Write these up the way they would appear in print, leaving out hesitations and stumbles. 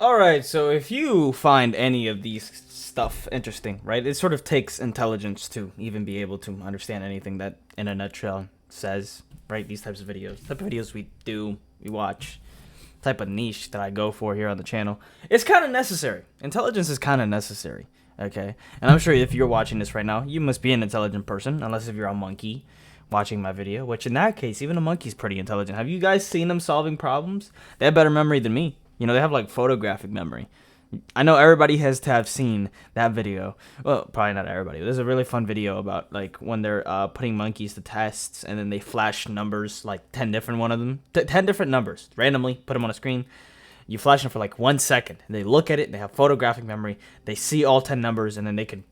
Alright, so if you find any of these stuff interesting, right? It sort of takes intelligence to even be able to understand anything that in a nutshell says, right? These types of videos. The type of videos we watch, type of niche that I go for here on the channel. It's kind of necessary. Intelligence is kind of necessary, okay? And I'm sure if you're watching this right now, you must be an intelligent person, unless if you're a monkey watching my video, which in that case, even a monkey's pretty intelligent. Have you guys seen them solving problems? They have better memory than me. You know, they have like photographic memory. I know everybody has to have seen that video. Well, probably not everybody. There's a really fun video about like when they're putting monkeys to tests and then they flash numbers, like 10 different one of them, 10 different numbers, randomly put them on a screen. You flash them for like 1 second and they look at it and they have photographic memory. They see all 10 numbers and then they can,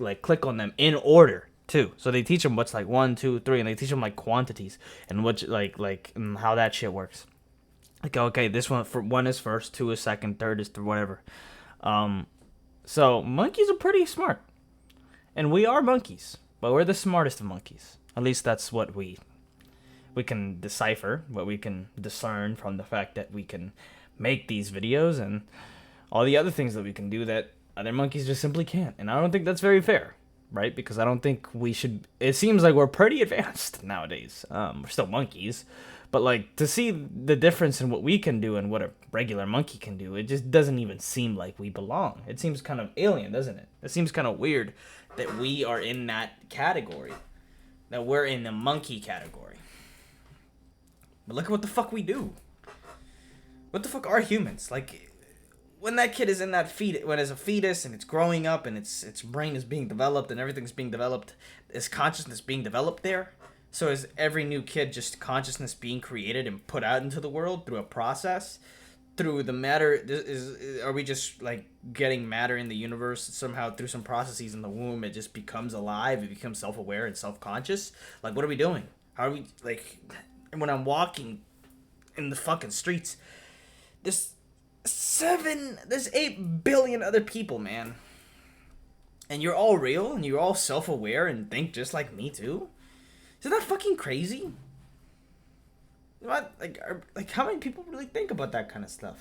like click on them in order too. So they teach them what's like 1, 2, 3, and they teach them like quantities and what how that shit works. Like, okay, this one is first, 2 is second, third is whatever. So monkeys are pretty smart, and we are monkeys, but we're the smartest of monkeys. At least that's what we can decipher, what we can discern from the fact that we can make these videos and all the other things that we can do that other monkeys just simply can't. And I don't think that's very fair, right? Because I don't think we should. It seems like we're pretty advanced nowadays. We're still monkeys. But, like, to see the difference in what we can do and what a regular monkey can do, it just doesn't even seem like we belong. It seems kind of alien, doesn't it? It seems kind of weird that we are in that category. That we're in the monkey category. But look at what the fuck we do. What the fuck are humans? Like, when that kid is in that when it's a fetus and it's growing up and its brain is being developed and everything's being developed, is consciousness being developed there? So is every new kid just consciousness being created and put out into the world through a process? Through the matter, are we just like getting matter in the universe somehow through some processes in the womb? It just becomes alive. It becomes self-aware and self-conscious. Like, what are we doing? How are we, like, when I'm walking in the fucking streets, there's 8 billion other people, man. And you're all real and you're all self-aware and think just like me too? Isn't that fucking crazy? What, like how many people really think about that kind of stuff?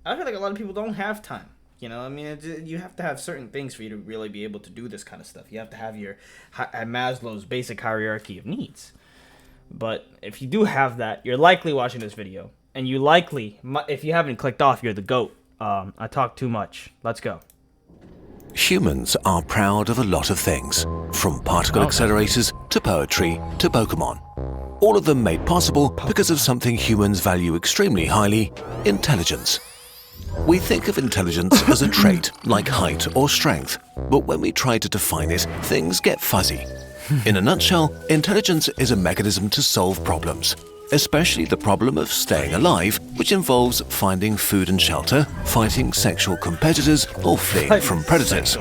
I feel like a lot of people don't have time. You know, I mean, you have to have certain things for you to really be able to do this kind of stuff. You have to have your Maslow's basic hierarchy of needs. But if you do have that, you're likely watching this video. And you likely, if you haven't clicked off, you're the GOAT. I talk too much. Let's go. Humans are proud of a lot of things, from particle accelerators to poetry to Pokemon. All of them made possible because of something humans value extremely highly: intelligence. We think of intelligence as a trait like height or strength, but when we try to define it, things get fuzzy. In a nutshell, intelligence is a mechanism to solve problems, especially the problem of staying alive, which involves finding food and shelter, fighting sexual competitors, or fleeing from predators.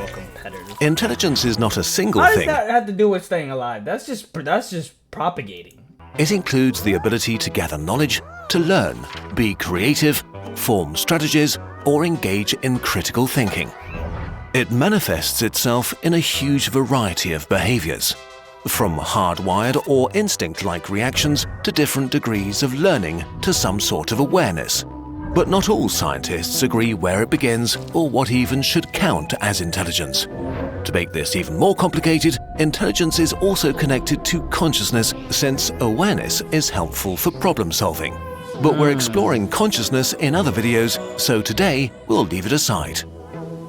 Intelligence is not a single thing. How does that have to do with staying alive? That's just propagating. It includes the ability to gather knowledge, to learn, be creative, form strategies, or engage in critical thinking. It manifests itself in a huge variety of behaviors, from hardwired or instinct-like reactions to different degrees of learning to some sort of awareness. But not all scientists agree where it begins or what even should count as intelligence. To make this even more complicated, intelligence is also connected to consciousness, since awareness is helpful for problem solving. But we're exploring consciousness in other videos, so today we'll leave it aside.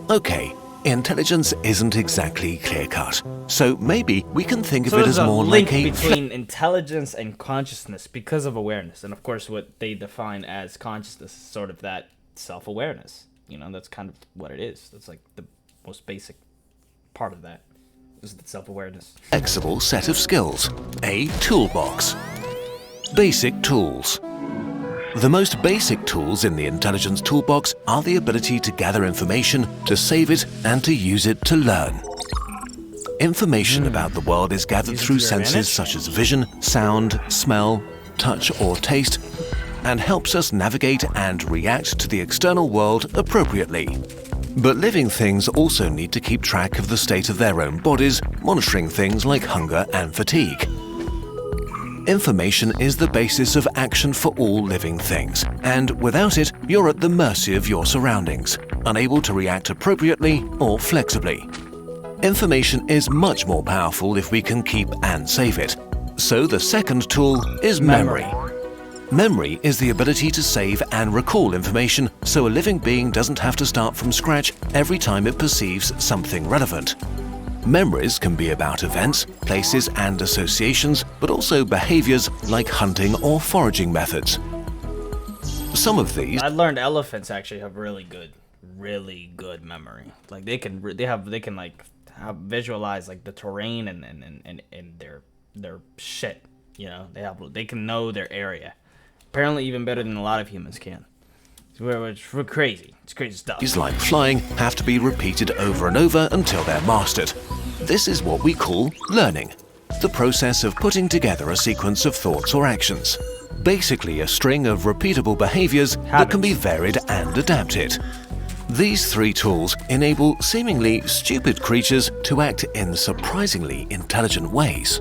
Okay, intelligence isn't exactly clear-cut, so maybe we can think of it as more like a between intelligence and consciousness because of awareness. And of course what they define as consciousness is sort of that self-awareness. You know, that's kind of what it is. That's like the most basic part of that, is the self-awareness. Flexible set of skills, a toolbox. Basic tools. The most basic tools in the intelligence toolbox are the ability to gather information, to save it, and to use it to learn. Information about the world is gathered through senses such as vision, sound, smell, touch, or taste, and helps us navigate and react to the external world appropriately. But living things also need to keep track of the state of their own bodies, monitoring things like hunger and fatigue. Information is the basis of action for all living things, and without it, you're at the mercy of your surroundings, unable to react appropriately or flexibly. Information is much more powerful if we can keep and save it. So the second tool is memory. Memory is the ability to save and recall information so a living being doesn't have to start from scratch every time it perceives something relevant. Memories can be about events, places and associations, but also behaviors like hunting or foraging methods. Some of these... I learned elephants actually have really good memory. Like they can visualize like the terrain and their shit. You know, they can know their area. Apparently even better than a lot of humans can. We're crazy. It's crazy stuff. These, like flying, have to be repeated over and over until they're mastered. This is what we call learning, the process of putting together a sequence of thoughts or actions. Basically a string of repeatable behaviors that can be varied and adapted. These three tools enable seemingly stupid creatures to act in surprisingly intelligent ways.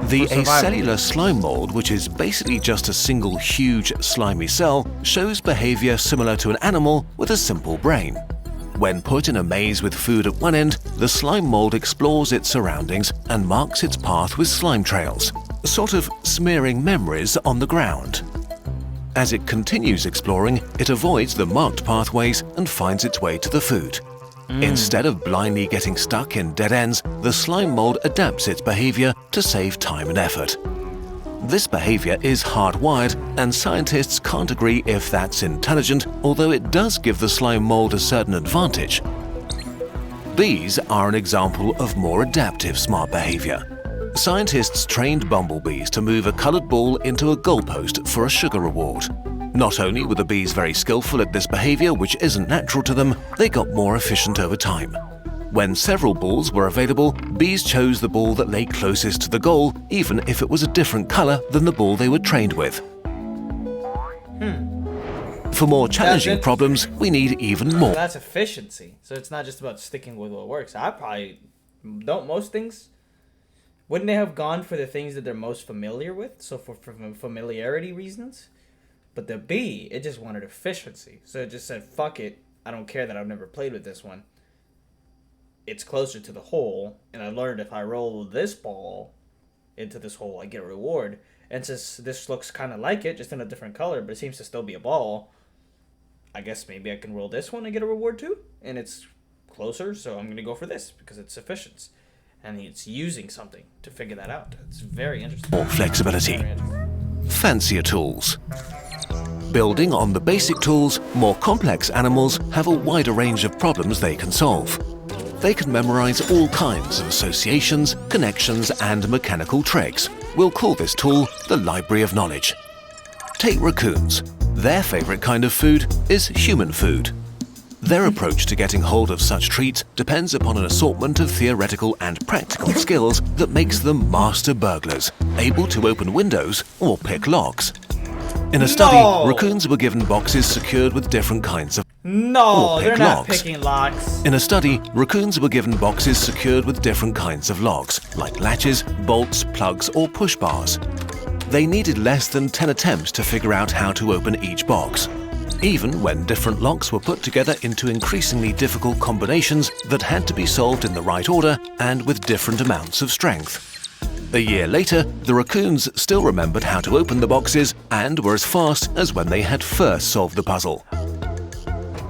The acellular slime mold, which is basically just a single huge slimy cell, shows behavior similar to an animal with a simple brain. When put in a maze with food at one end, the slime mold explores its surroundings and marks its path with slime trails, sort of smearing memories on the ground. As it continues exploring, it avoids the marked pathways and finds its way to the food. Instead of blindly getting stuck in dead ends, the slime mold adapts its behavior to save time and effort. This behavior is hardwired, and scientists can't agree if that's intelligent, although it does give the slime mold a certain advantage. Bees are an example of more adaptive smart behavior. Scientists trained bumblebees to move a colored ball into a goalpost for a sugar reward. Not only were the bees very skillful at this behavior, which isn't natural to them, they got more efficient over time. When several balls were available, bees chose the ball that lay closest to the goal, even if it was a different color than the ball they were trained with. For more challenging problems, we need even more. That's efficiency. So it's not just about sticking with what works. Most things, wouldn't they have gone for the things that they're most familiar with? So for familiarity reasons? But the bee, it just wanted efficiency. So it just said, fuck it. I don't care that I've never played with this one. It's closer to the hole. And I learned if I roll this ball into this hole, I get a reward. And since this looks kind of like it, just in a different color, but it seems to still be a ball, I guess maybe I can roll this one and get a reward too. And it's closer, so I'm going to go for this because it's efficient. And it's using something to figure that out. It's very interesting. More flexibility. Fancier tools. Building on the basic tools, more complex animals have a wider range of problems they can solve. They can memorize all kinds of associations, connections, and mechanical tricks. We'll call this tool the Library of Knowledge. Take raccoons. Their favorite kind of food is human food. Their approach to getting hold of such treats depends upon an assortment of theoretical and practical skills that makes them master burglars, able to open windows or pick locks. In a study, raccoons were given boxes secured with different kinds of they're not picking locks. In a study, raccoons were given boxes secured with different kinds of locks, like latches, bolts, plugs, or push bars. They needed less than 10 attempts to figure out how to open each box, even when different locks were put together into increasingly difficult combinations that had to be solved in the right order and with different amounts of strength. A year later, the raccoons still remembered how to open the boxes and were as fast as when they had first solved the puzzle.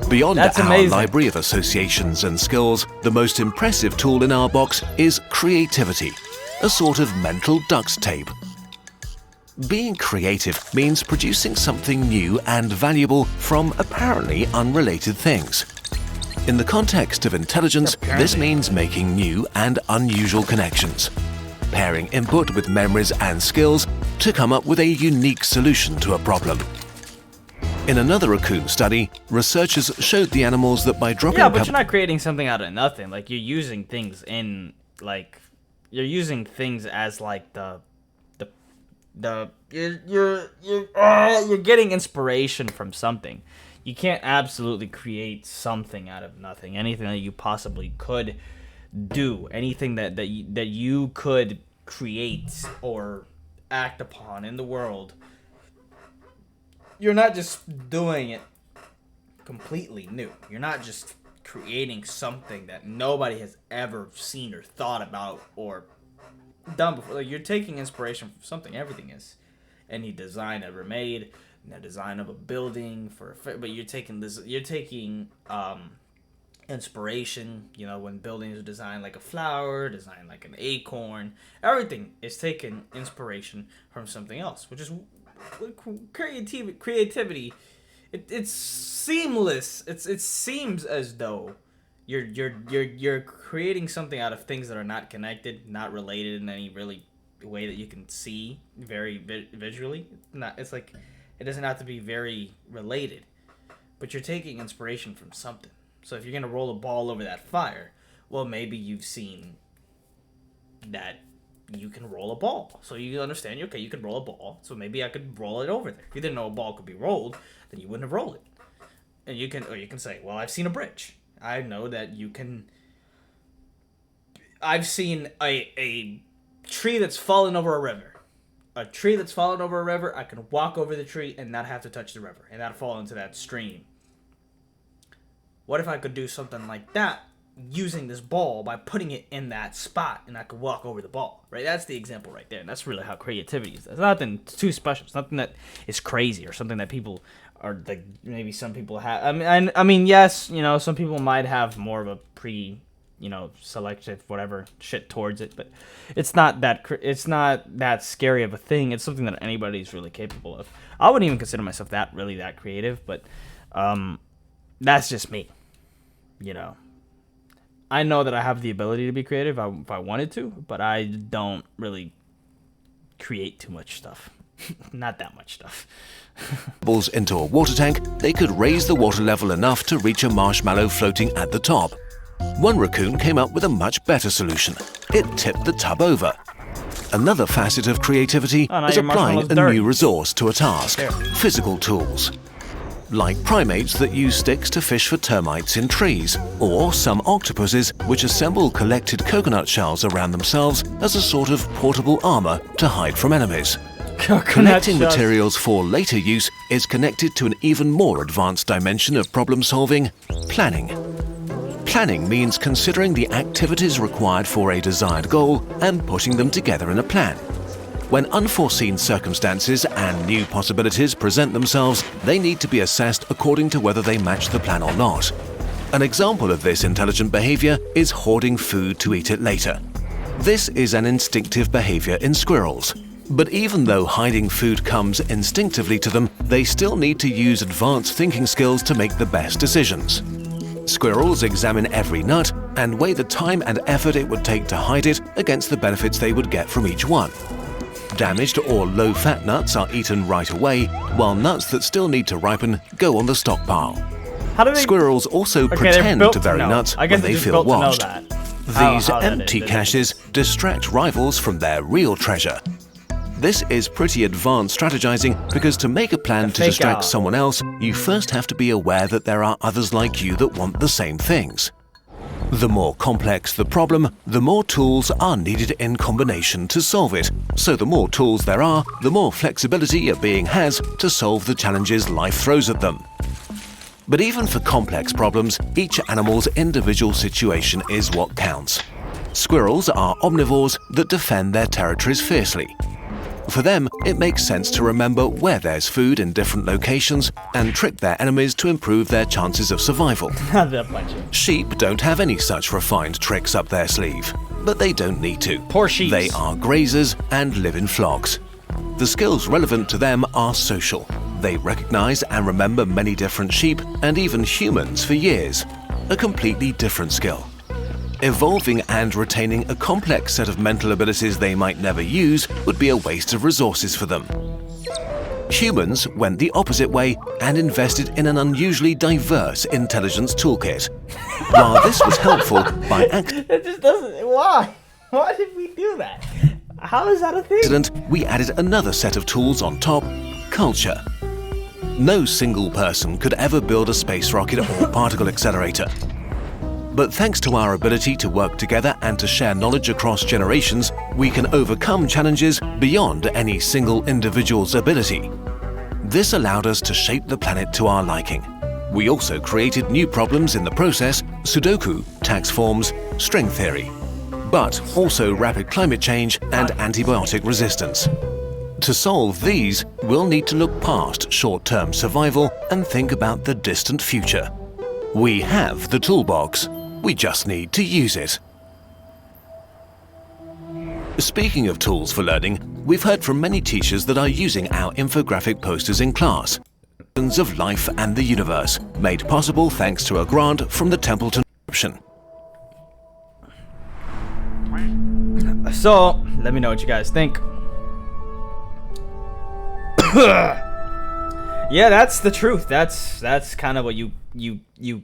Beyond our library of associations and skills, the most impressive tool in our box is creativity, a sort of mental duct tape. Being creative means producing something new and valuable from apparently unrelated things. In the context of intelligence, this means making new and unusual connections, pairing input with memories and skills to come up with a unique solution to a problem. In another raccoon study, researchers showed the animals that by dropping... Yeah, but you're not creating something out of nothing. Like, you're using things in, like... You're using things as, like, you're getting inspiration from something. You can't absolutely create something out of nothing. Anything that you possibly could do, anything that you could create or act upon in the world, you're not just doing it completely new. You're not just creating something that nobody has ever seen or thought about or done before. Like, you're taking inspiration from something. Everything is. Any design ever made, the design of a building but you're taking inspiration, when buildings are designed like a flower, designed like an acorn. Everything is taking inspiration from something else, which is creativity. It's seamless. It seems as though you're creating something out of things that are not connected, not related in any really way that you can see very visually. It's like it doesn't have to be very related, but you're taking inspiration from something. So if you're gonna roll a ball over that fire, well, maybe you've seen that you can roll a ball, so you understand. Okay, you can roll a ball, so maybe I could roll it over there. If you didn't know a ball could be rolled, then you wouldn't have rolled it. And you can say, well, I've seen a bridge. I know that you can. I've seen a tree that's fallen over a river. A tree that's fallen over a river, I can walk over the tree and not have to touch the river and not fall into that stream. What if I could do something like that using this ball by putting it in that spot and I could walk over the ball, right? That's the example right there. And that's really how creativity is. It's nothing too special. It's nothing that is crazy or something that people are like, maybe some people have. I mean, yes, some people might have more of a selective whatever shit towards it, but it's not that scary of a thing. It's something that anybody's really capable of. I wouldn't even consider myself that creative, but that's just me. I know that I have the ability to be creative if I wanted to, but I don't really create too much stuff. Not that much stuff. Balls into a water tank, they could raise the water level enough to reach a marshmallow floating at the top. One raccoon came up with a much better solution. It tipped the tub over. Another facet of creativity is applying a new resource to a task: physical tools. Like primates that use sticks to fish for termites in trees, or some octopuses which assemble collected coconut shells around themselves as a sort of portable armor to hide from enemies. Connecting materials for later use is connected to an even more advanced dimension of problem solving: planning. Planning means considering the activities required for a desired goal and putting them together in a plan. When unforeseen circumstances and new possibilities present themselves, they need to be assessed according to whether they match the plan or not. An example of this intelligent behavior is hoarding food to eat it later. This is an instinctive behavior in squirrels. But even though hiding food comes instinctively to them, they still need to use advanced thinking skills to make the best decisions. Squirrels examine every nut and weigh the time and effort it would take to hide it against the benefits they would get from each one. Damaged or low-fat nuts are eaten right away, while nuts that still need to ripen go on the stockpile. Squirrels also pretend to bury nuts when they feel watched. These empty caches distract rivals from their real treasure. This is pretty advanced strategizing, because to make a plan to distract someone else, you first have to be aware that there are others like you that want the same things. The more complex the problem, the more tools are needed in combination to solve it. So the more tools there are, the more flexibility a being has to solve the challenges life throws at them. But even for complex problems, each animal's individual situation is what counts. Squirrels are omnivores that defend their territories fiercely. For them, it makes sense to remember where there's food in different locations and trick their enemies to improve their chances of survival. Sheep don't have any such refined tricks up their sleeve, but they don't need to. Poor sheep. They are grazers and live in flocks. The skills relevant to them are social. They recognize and remember many different sheep and even humans for years. A completely different skill. Evolving and retaining a complex set of mental abilities they might never use would be a waste of resources for them. Humans went the opposite way and invested in an unusually diverse intelligence toolkit. While this was helpful by It just doesn't. Why? Why did we do that? How is that a thing? We added another set of tools on top: culture. No single person could ever build a space rocket or particle accelerator. But thanks to our ability to work together and to share knowledge across generations, we can overcome challenges, beyond any single individual's ability. This allowed us to shape the planet to our liking. We also created new problems in the process: Sudoku, tax forms, string theory, but also rapid climate change and antibiotic resistance. To solve these, we'll need to look past short-term survival and think about the distant future. We have the toolbox. We just need to use it. Speaking of tools for learning, we've heard from many teachers that are using our infographic posters in class. Of life and the universe, made possible thanks to a grant from the Templeton Foundation. So, let me know what you guys think. Yeah, that's the truth. That's kind of what you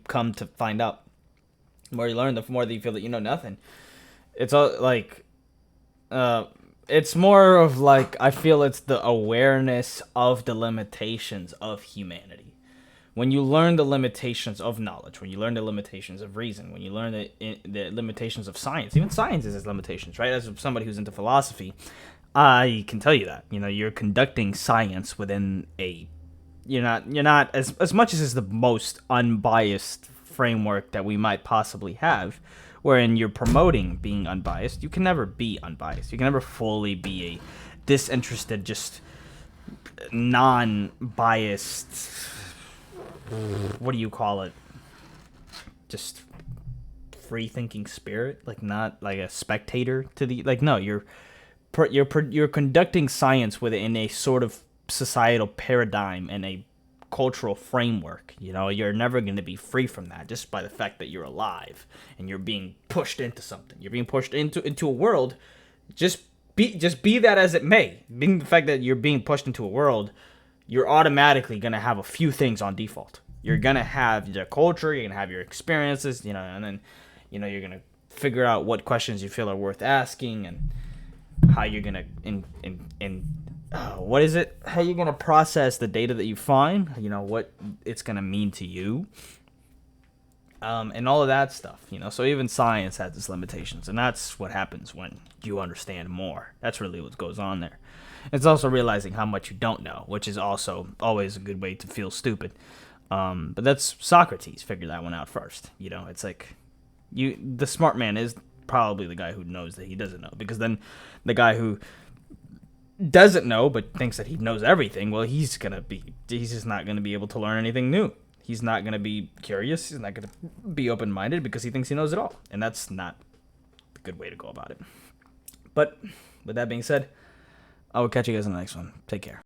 come to find out. The more you learn, the more that you feel that you know nothing. It's all like, it's more of like, I feel it's the awareness of the limitations of humanity. When you learn the limitations of knowledge, when you learn the limitations of reason, when you learn the limitations of science, even science has its limitations, right? As somebody who's into philosophy, I can tell you that, you're conducting science within you're not as much as is the most unbiased framework that we might possibly have, wherein you're promoting being unbiased. You can never be unbiased. You can never fully be a disinterested, just non-biased, what do you call it? Just free-thinking spirit, like not like a spectator to the, like, no, you're conducting science within a sort of societal paradigm and a cultural framework. You're never going to be free from that, just by the fact that you're alive and you're being pushed into something. You're being pushed into a world. Just be that as it may. Being the fact that you're being pushed into a world, you're automatically going to have a few things on default. You're going to have your culture, you're going to have your experiences, and then you're going to figure out what questions you feel are worth asking, and how you're gonna what is it? How you're gonna process the data that you find? What it's gonna mean to you, and all of that stuff. So even science has its limitations, and that's what happens when you understand more. That's really what goes on there. It's also realizing how much you don't know, which is also always a good way to feel stupid. But that's Socrates figured that one out first. It's like the smart man is probably the guy who knows that he doesn't know, because then the guy who doesn't know but thinks that he knows everything, well, he's just not gonna be able to learn anything new. He's not gonna be curious. He's not gonna be open-minded because he thinks he knows it all, and that's not a good way to go about it. But with that being said, I will catch you guys in the next one. Take care.